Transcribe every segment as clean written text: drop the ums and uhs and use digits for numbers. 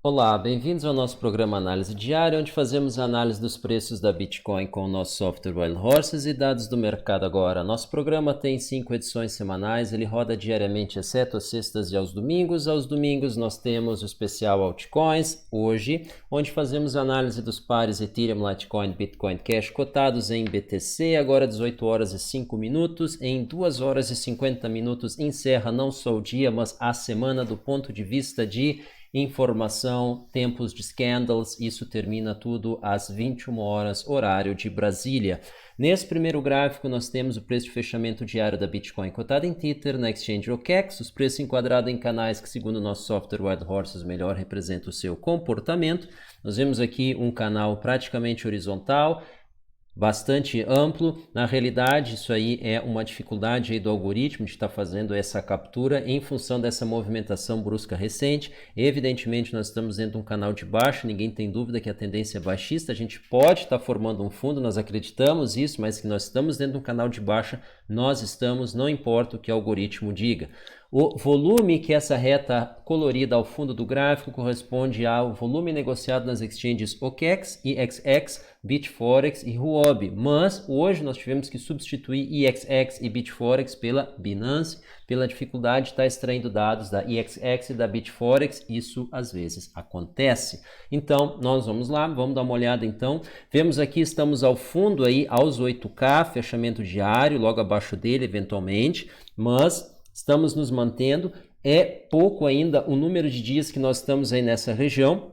Olá, bem-vindos ao nosso programa Análise Diária, onde fazemos a análise dos preços da Bitcoin com o nosso software Wild Horses e dados do mercado agora. Nosso programa tem 5 edições semanais, ele roda diariamente, exceto às sextas e aos domingos. Aos domingos nós temos o especial Altcoins, hoje, onde fazemos a análise dos pares Ethereum, Litecoin, Bitcoin Cash cotados em BTC, agora 18 horas e 5 minutos. Em 2 horas e 50 minutos encerra não só o dia, mas a semana do ponto de vista de informação, tempos de scandals, isso termina tudo às 21 horas, horário de Brasília. Nesse primeiro gráfico, nós temos o preço de fechamento diário da Bitcoin cotada em Tether, na Exchange OKEx, os preços enquadrados em canais que, segundo o nosso software Wild Horses, melhor representam o seu comportamento. Nós vemos aqui um canal praticamente horizontal, bastante amplo. Na realidade, isso aí é uma dificuldade aí do algoritmo de estar fazendo essa captura em função dessa movimentação brusca recente. Evidentemente, nós estamos dentro de um canal de baixa, ninguém tem dúvida que a tendência é baixista, a gente pode estar formando um fundo, nós acreditamos isso, mas que nós estamos dentro de um canal de baixa, nós estamos, não importa o que o algoritmo diga. O volume que essa reta colorida ao fundo do gráfico corresponde ao volume negociado nas exchanges OKEx, EXX, Bitforex e Huobi, mas hoje nós tivemos que substituir EXX e Bitforex pela Binance, pela dificuldade de estar extraindo dados da EXX e da Bitforex, isso às vezes acontece. Então, nós vamos lá, vamos dar uma olhada então. Vemos aqui, estamos ao fundo aí aos 8K, fechamento diário, logo abaixo dele eventualmente, mas estamos nos mantendo, é pouco ainda o número de dias que nós estamos aí nessa região,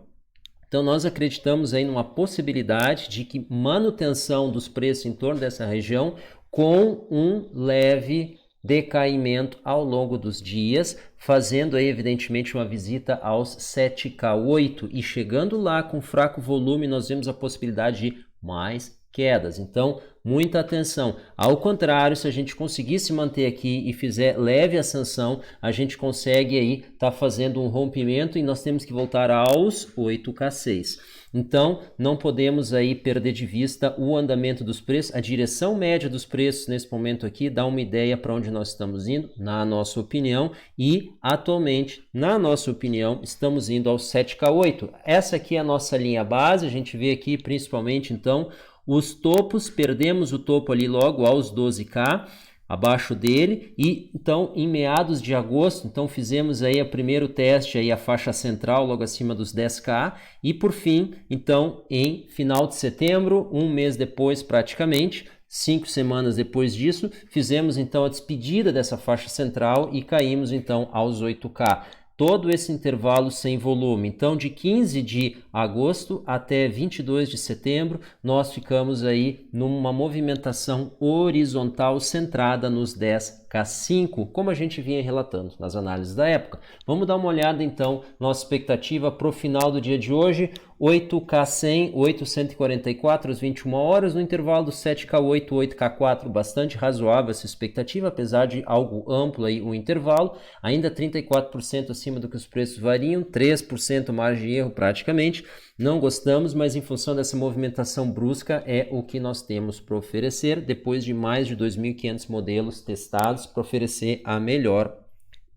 então nós acreditamos aí numa possibilidade de que manutenção dos preços em torno dessa região com um leve decaimento ao longo dos dias, fazendo aí evidentemente uma visita aos 7K8 e chegando lá com fraco volume nós vemos a possibilidade de mais quedas, então muita atenção. Ao contrário, se a gente conseguir se manter aqui e fizer leve ascensão, a gente consegue aí estar fazendo um rompimento e nós temos que voltar aos 8K6. Então, não podemos aí perder de vista o andamento dos preços, a direção média dos preços nesse momento aqui dá uma ideia para onde nós estamos indo, na nossa opinião, e atualmente, na nossa opinião, estamos indo aos 7K8. Essa aqui é a nossa linha base, a gente vê aqui principalmente então os topos, perdemos o topo ali logo aos 12K, abaixo dele, e então em meados de agosto, então fizemos aí o primeiro teste, aí a faixa central logo acima dos 10K, e por fim, então em final de setembro, um mês depois praticamente, 5 semanas depois disso, fizemos então a despedida dessa faixa central e caímos então aos 8K. Todo esse intervalo sem volume. Então, de 15 de agosto até 22 de setembro, nós ficamos aí numa movimentação horizontal centrada nos 10K5, como a gente vinha relatando nas análises da época. Vamos dar uma olhada, então, nossa expectativa para o final do dia de hoje. 8K100, 844 às 21 horas, no intervalo do 7K8, 8K4, bastante razoável essa expectativa, apesar de algo amplo aí o intervalo, ainda 34% acima do que os preços variam, 3% margem de erro praticamente, não gostamos, mas em função dessa movimentação brusca é o que nós temos para oferecer, depois de mais de 2.500 modelos testados para oferecer a melhor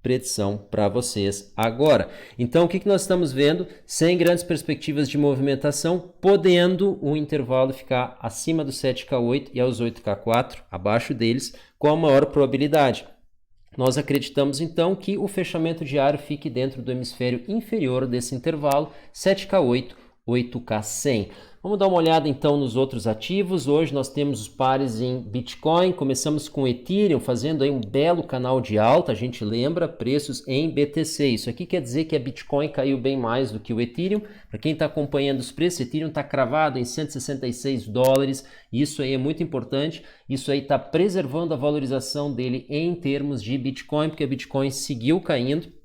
predição para vocês agora. Então, o que nós estamos vendo? Sem grandes perspectivas de movimentação, podendo o intervalo ficar acima do 7K8 e aos 8K4, abaixo deles, com a maior probabilidade. Nós acreditamos, então, que o fechamento diário fique dentro do hemisfério inferior desse intervalo, 7K8, 8K100. Vamos dar uma olhada então nos outros ativos. Hoje nós temos os pares em Bitcoin, começamos com Ethereum, fazendo aí um belo canal de alta, a gente lembra, preços em BTC. Isso aqui quer dizer que a Bitcoin caiu bem mais do que o Ethereum. Para quem está acompanhando os preços, Ethereum está cravado em $166, isso aí é muito importante, isso aí está preservando a valorização dele em termos de Bitcoin, porque a Bitcoin seguiu caindo.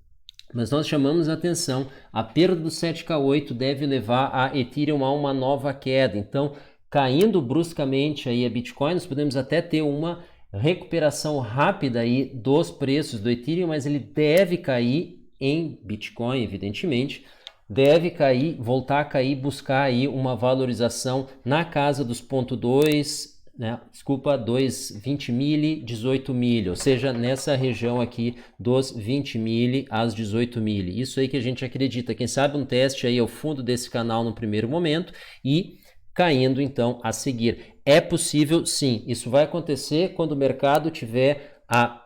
Mas nós chamamos a atenção, a perda do 7K8 deve levar a Ethereum a uma nova queda. Então, caindo bruscamente aí a Bitcoin, nós podemos até ter uma recuperação rápida aí dos preços do Ethereum, mas ele deve cair em Bitcoin, evidentemente, deve cair, voltar a cair, buscar aí uma valorização na casa dos 0,2 né? Desculpa, 20 mil, 18 mil, ou seja, nessa região aqui dos 20 mil às 18 mil. Isso aí que a gente acredita. Quem sabe um teste aí ao fundo desse canal no primeiro momento e caindo então a seguir. É possível, sim. Isso vai acontecer quando o mercado tiver a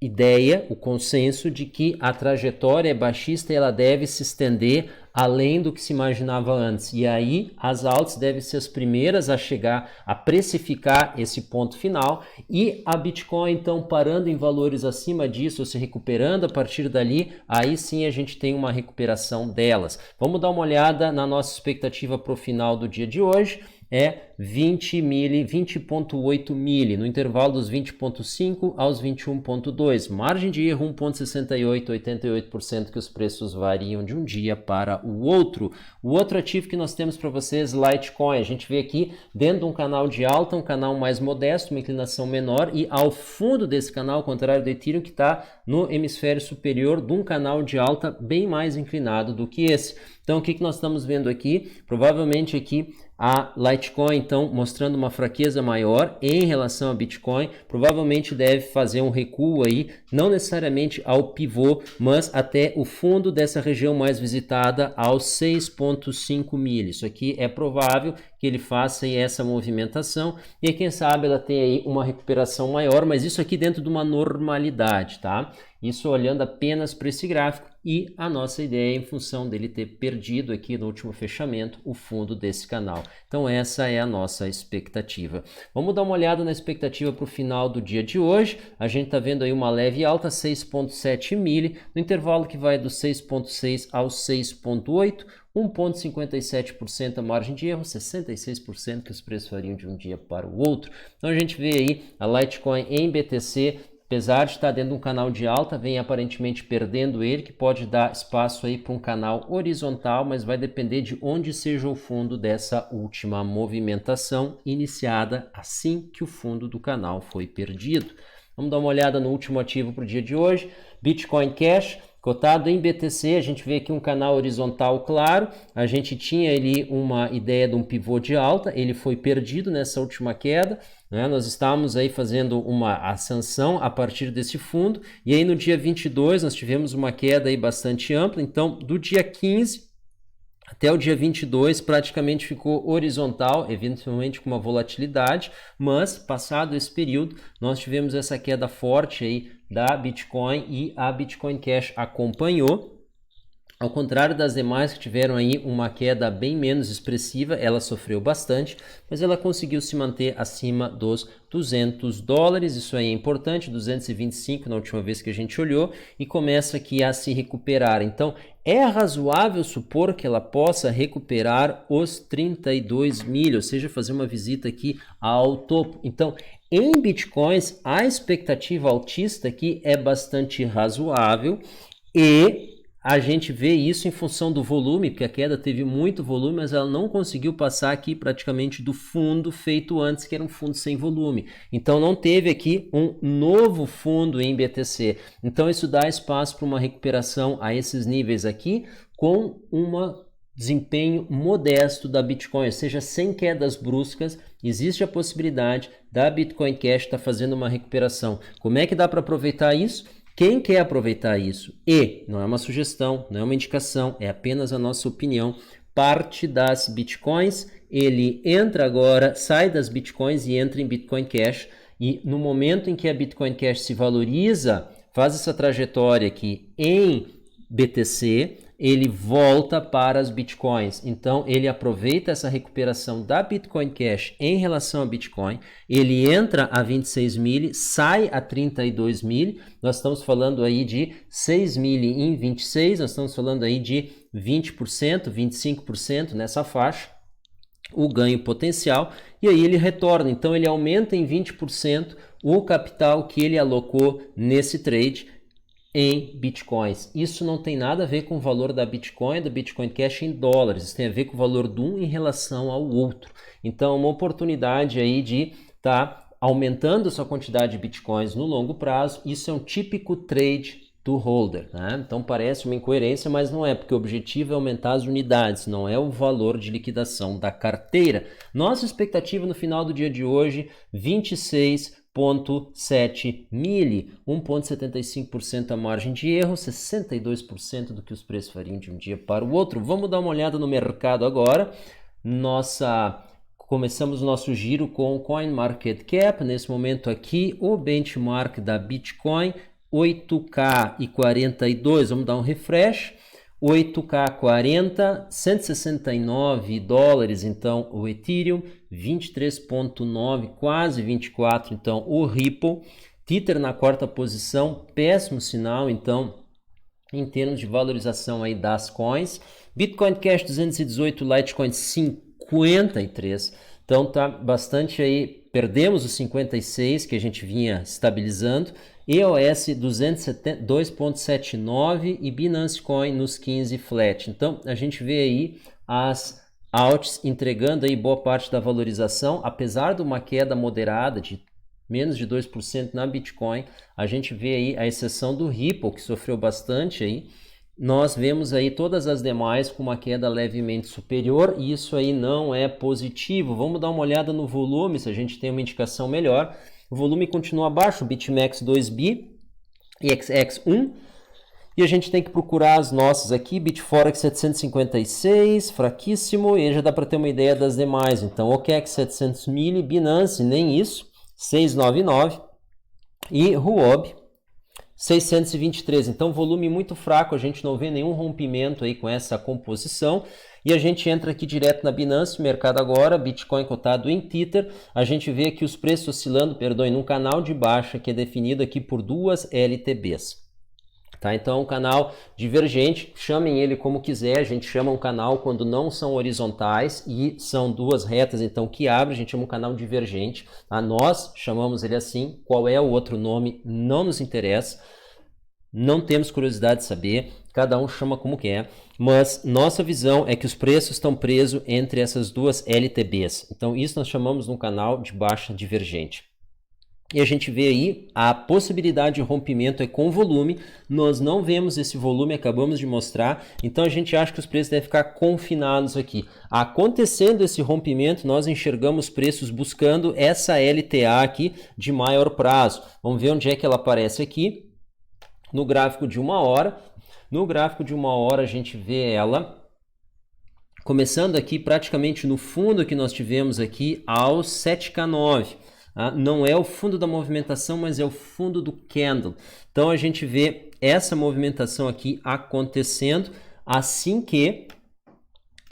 ideia, o consenso de que a trajetória é baixista e ela deve se estender além do que se imaginava antes. E aí as altas devem ser as primeiras a chegar a precificar esse ponto final e a Bitcoin então parando em valores acima disso, ou se recuperando a partir dali, aí sim a gente tem uma recuperação delas. Vamos dar uma olhada na nossa expectativa para o final do dia de hoje. É 20.8 mil, no intervalo dos 20.5 aos 21.2. Margem de erro 1.68, 88% que os preços variam de um dia para o outro. O outro ativo que nós temos para vocês, Litecoin. A gente vê aqui dentro de um canal de alta, um canal mais modesto, uma inclinação menor, e ao fundo desse canal, ao contrário do Ethereum, que está no hemisfério superior de um canal de alta bem mais inclinado do que esse. Então, o que nós estamos vendo aqui? Provavelmente aqui a Litecoin, então, mostrando uma fraqueza maior em relação a Bitcoin, provavelmente deve fazer um recuo aí, não necessariamente ao pivô, mas até o fundo dessa região mais visitada, aos 6.5 mil. Isso aqui é provável que ele faça aí essa movimentação e quem sabe ela tenha aí uma recuperação maior, mas isso aqui dentro de uma normalidade, tá? Isso olhando apenas para esse gráfico e a nossa ideia em função dele ter perdido aqui no último fechamento o fundo desse canal. Então essa é a nossa expectativa. Vamos dar uma olhada na expectativa para o final do dia de hoje. A gente está vendo aí uma leve alta, 6.7 mil, no intervalo que vai do 6.6 ao 6.8, 1,57% a margem de erro, 66% que os preços variam de um dia para o outro. Então a gente vê aí a Litecoin em BTC, apesar de estar dentro de um canal de alta, vem aparentemente perdendo ele, que pode dar espaço aí para um canal horizontal, mas vai depender de onde seja o fundo dessa última movimentação iniciada assim que o fundo do canal foi perdido. Vamos dar uma olhada no último ativo para o dia de hoje, Bitcoin Cash. Cotado em BTC, a gente vê aqui um canal horizontal claro, a gente tinha ali uma ideia de um pivô de alta, ele foi perdido nessa última queda, né? Nós estávamos aí fazendo uma ascensão a partir desse fundo, e aí no dia 22 nós tivemos uma queda aí bastante ampla, então do dia 15 até o dia 22 praticamente ficou horizontal, eventualmente com uma volatilidade, mas passado esse período nós tivemos essa queda forte aí da Bitcoin e a Bitcoin Cash acompanhou. Ao contrário das demais que tiveram aí uma queda bem menos expressiva, ela sofreu bastante, mas ela conseguiu se manter acima dos $200, isso aí é importante, 225 na última vez que a gente olhou, e começa aqui a se recuperar. Então, é razoável supor que ela possa recuperar os 32 mil, ou seja, fazer uma visita aqui ao topo. Então, em Bitcoins, a expectativa altista aqui é bastante razoável e a gente vê isso em função do volume, porque a queda teve muito volume, mas ela não conseguiu passar aqui praticamente do fundo feito antes, que era um fundo sem volume. Então não teve aqui um novo fundo em BTC. Então isso dá espaço para uma recuperação a esses níveis aqui, com um desempenho modesto da Bitcoin, ou seja, sem quedas bruscas. Existe a possibilidade da Bitcoin Cash estar fazendo uma recuperação. Como é que dá para aproveitar isso? Quem quer aproveitar isso e, não é uma sugestão, não é uma indicação, é apenas a nossa opinião, parte das Bitcoins, ele entra agora, sai das Bitcoins e entra em Bitcoin Cash, e no momento em que a Bitcoin Cash se valoriza, faz essa trajetória aqui em BTC, ele volta para as Bitcoins. Então, ele aproveita essa recuperação da Bitcoin Cash em relação a Bitcoin, ele entra a 26 mil, sai a 32 mil, nós estamos falando aí de 6 mil em 26, nós estamos falando aí de 20%, 25% nessa faixa, o ganho potencial, e aí ele retorna. Então, ele aumenta em 20% o capital que ele alocou nesse trade em Bitcoins. Isso não tem nada a ver com o valor da Bitcoin Cash em dólares, isso tem a ver com o valor de um em relação ao outro. Então, uma oportunidade aí de estar aumentando a sua quantidade de Bitcoins no longo prazo. Isso é um típico trade to holder, né? Então parece uma incoerência, mas não é, porque o objetivo é aumentar as unidades, não é o valor de liquidação da carteira. Nossa expectativa no final do dia de hoje, 26,7 mili, 1,75% a margem de erro, 62% do que os preços fariam de um dia para o outro. Vamos dar uma olhada no mercado agora. Começamos o nosso giro com o CoinMarketCap. Nesse momento aqui, o benchmark da Bitcoin, 8K42, vamos dar um refresh, 8K40, 169 dólares, então o Ethereum, 23,9, quase 24, então o Ripple, Tether na quarta posição, péssimo sinal, então, em termos de valorização aí das coins, Bitcoin Cash 218, Litecoin 53, então tá bastante aí, perdemos os 56 que a gente vinha estabilizando, EOS 2.79 e Binance Coin nos 15 flat. Então a gente vê aí as alts entregando aí boa parte da valorização, apesar de uma queda moderada de menos de 2% na Bitcoin, a gente vê aí a exceção do Ripple, que sofreu bastante aí. Nós vemos aí todas as demais com uma queda levemente superior e isso aí não é positivo. Vamos dar uma olhada no volume, se a gente tem uma indicação melhor. O volume continua abaixo, BitMEX 2B e XX 1. E a gente tem que procurar as nossas aqui, Bitforex 756, fraquíssimo, e já dá para ter uma ideia das demais. Então, OKEx 700 mil, Binance, nem isso, 699 e Huobi 623. Então, volume muito fraco, a gente não vê nenhum rompimento aí com essa composição. E a gente entra aqui direto na Binance, mercado agora, Bitcoin cotado em Tether. A gente vê aqui os preços oscilando, num canal de baixa que é definido aqui por duas LTBs. Tá? Então é um canal divergente, chamem ele como quiser, a gente chama um canal quando não são horizontais e são duas retas, então que abre, a gente chama um canal divergente. Tá? Nós chamamos ele assim, qual é o outro nome não nos interessa, não temos curiosidade de saber, cada um chama como quer, mas nossa visão é que os preços estão presos entre essas duas LTBs, então isso nós chamamos de um canal de baixa divergente. E a gente vê aí a possibilidade de rompimento é com volume, nós não vemos esse volume, acabamos de mostrar, então a gente acha que os preços devem ficar confinados aqui. Acontecendo esse rompimento, nós enxergamos preços buscando essa LTA aqui de maior prazo. Vamos ver onde é que ela aparece aqui, no gráfico de 1 hora. No gráfico de 1 hora a gente vê ela começando aqui praticamente no fundo que nós tivemos aqui aos 7K9. Não é o fundo da movimentação, mas é o fundo do candle. Então a gente vê essa movimentação aqui acontecendo assim que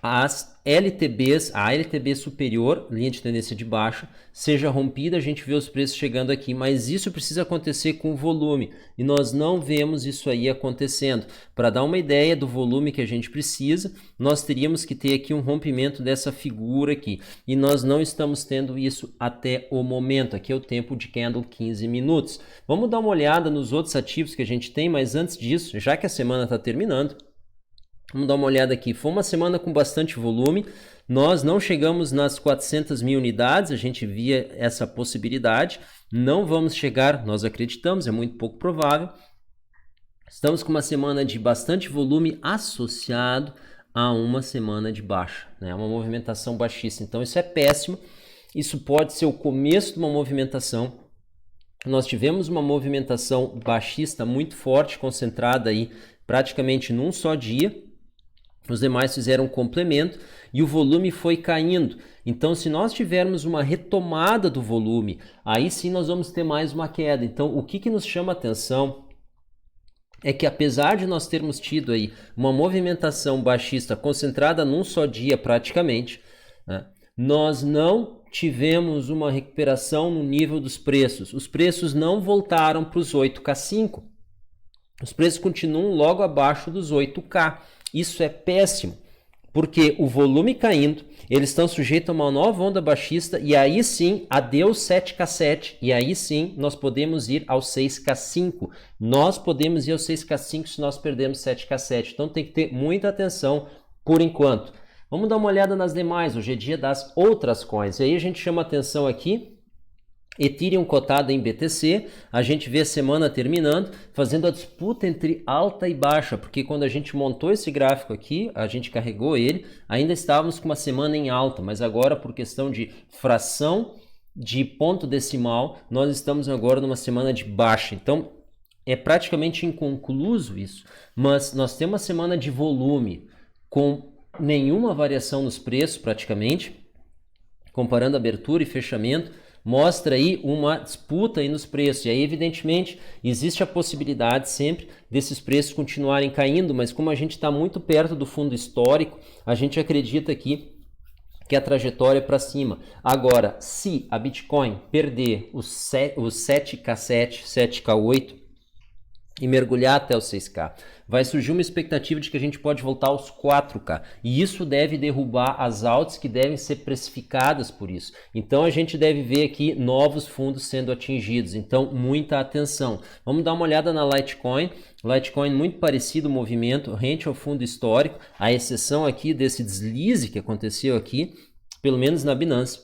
as LTBs, a LTB superior, linha de tendência de baixa, seja rompida, a gente vê os preços chegando aqui, mas isso precisa acontecer com volume e nós não vemos isso aí acontecendo. Para dar uma ideia do volume que a gente precisa, nós teríamos que ter aqui um rompimento dessa figura aqui e nós não estamos tendo isso até o momento. Aqui é o tempo de candle 15 minutos. Vamos dar uma olhada nos outros ativos que a gente tem, mas antes disso, já que a semana está terminando, vamos dar uma olhada aqui. Foi uma semana com bastante volume. Nós não chegamos nas 400 mil unidades. A gente via essa possibilidade. Não vamos chegar, nós acreditamos, é muito pouco provável. Estamos com uma semana de bastante volume associado a uma semana de baixa, né? Uma movimentação baixista. Então isso é péssimo. Isso pode ser o começo de uma movimentação. Nós tivemos uma movimentação baixista muito forte, concentrada aí praticamente num só dia. Os demais fizeram um complemento e o volume foi caindo. Então, se nós tivermos uma retomada do volume, aí sim nós vamos ter mais uma queda. Então, o que nos chama a atenção é que apesar de nós termos tido aí uma movimentação baixista concentrada num só dia praticamente, né, nós não tivemos uma recuperação no nível dos preços. Os preços não voltaram para os 8K5. Os preços continuam logo abaixo dos 8K. Isso é péssimo, porque o volume caindo, eles estão sujeitos a uma nova onda baixista e aí sim, adeus 7K7 e aí sim nós podemos ir ao 6K5. Nós podemos ir ao 6K5 se nós perdermos 7K7. Então tem que ter muita atenção por enquanto. Vamos dar uma olhada nas demais. Hoje é dia das outras coins. E aí a gente chama atenção aqui Ethereum cotado em BTC, a gente vê a semana terminando, fazendo a disputa entre alta e baixa, porque quando a gente montou esse gráfico aqui, a gente carregou ele, ainda estávamos com uma semana em alta, mas agora por questão de fração de ponto decimal, nós estamos agora numa semana de baixa. Então, é praticamente inconcluso isso, mas nós temos uma semana de volume com nenhuma variação nos preços praticamente, comparando abertura e fechamento, mostra aí uma disputa aí nos preços. E aí, evidentemente, existe a possibilidade sempre desses preços continuarem caindo, mas como a gente está muito perto do fundo histórico, a gente acredita aqui que a trajetória é para cima. Agora, se a Bitcoin perder os 7K7, 7K8 e mergulhar até os 6K, vai surgir uma expectativa de que a gente pode voltar aos 4K. E isso deve derrubar as altas que devem ser precificadas por isso. Então a gente deve ver aqui novos fundos sendo atingidos. Então muita atenção. Vamos dar uma olhada na Litecoin. Litecoin muito parecido o movimento, rente ao fundo histórico, a exceção aqui desse deslize que aconteceu aqui, pelo menos na Binance.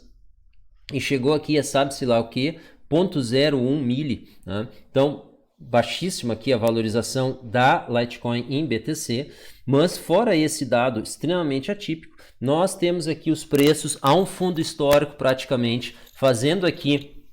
E chegou aqui, sabe-se lá o que, 0.01 mili. Né? Então, baixíssima aqui a valorização da Litecoin em BTC, mas fora esse dado extremamente atípico, nós temos aqui os preços a um fundo histórico praticamente, fazendo aqui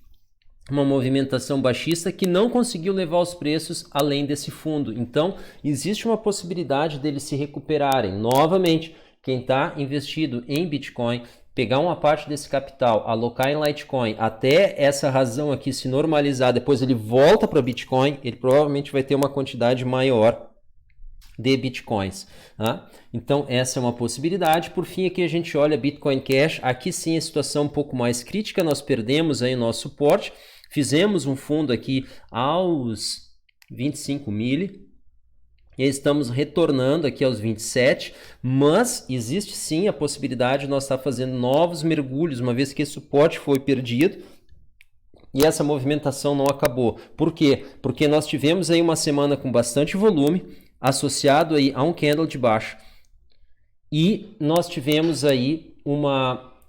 uma movimentação baixista que não conseguiu levar os preços além desse fundo. Então, existe uma possibilidade deles se recuperarem. Novamente, quem está investido em Bitcoin, pegar uma parte desse capital, alocar em Litecoin, até essa razão aqui se normalizar, depois ele volta para Bitcoin, ele provavelmente vai ter uma quantidade maior de Bitcoins. Tá? Então essa é uma possibilidade. Por fim, aqui a gente olha Bitcoin Cash, aqui sim a situação um pouco mais crítica, nós perdemos aí o nosso suporte, fizemos um fundo aqui aos 25 mil, e estamos retornando aqui aos 27, mas existe sim a possibilidade de nós estar fazendo novos mergulhos, uma vez que esse suporte foi perdido e essa movimentação não acabou. Por quê? Porque nós tivemos aí uma semana com bastante volume, associado aí a um candle de baixa, e nós tivemos aí um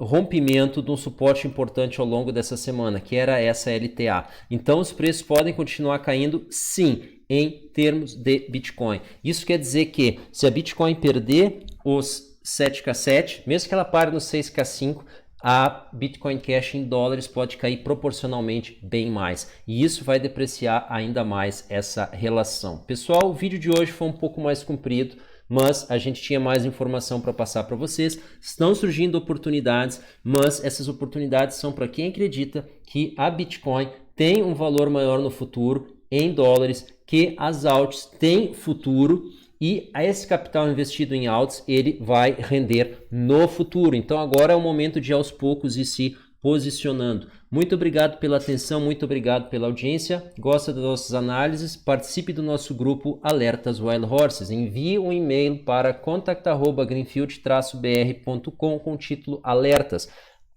rompimento de um suporte importante ao longo dessa semana, que era essa LTA. Então os preços podem continuar caindo, sim, em termos de Bitcoin. Isso quer dizer que se a Bitcoin perder os 7K7, mesmo que ela pare no 6K5, a Bitcoin Cash em dólares pode cair proporcionalmente bem mais. E isso vai depreciar ainda mais essa relação. Pessoal, o vídeo de hoje foi um pouco mais comprido, mas a gente tinha mais informação para passar para vocês. Estão surgindo oportunidades, mas essas oportunidades são para quem acredita que a Bitcoin tem um valor maior no futuro em dólares, que as alts têm futuro e esse capital investido em alts ele vai render no futuro. Então agora é o momento de aos poucos ir se posicionando. Muito obrigado pela atenção, muito obrigado pela audiência. Gosta das nossas análises? Participe do nosso grupo Alertas Wild Horses. Envie um e-mail para contact@greenfield-br.com com o título Alertas.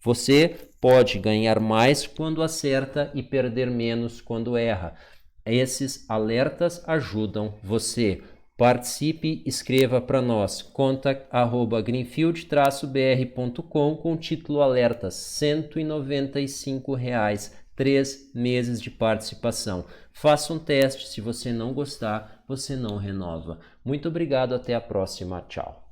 Você pode ganhar mais quando acerta e perder menos quando erra. Esses alertas ajudam você. Participe, escreva para nós, contact@greenfield-br.com com o título Alertas, R$ 195, 3 meses de participação. Faça um teste, se você não gostar, você não renova. Muito obrigado, até a próxima, tchau.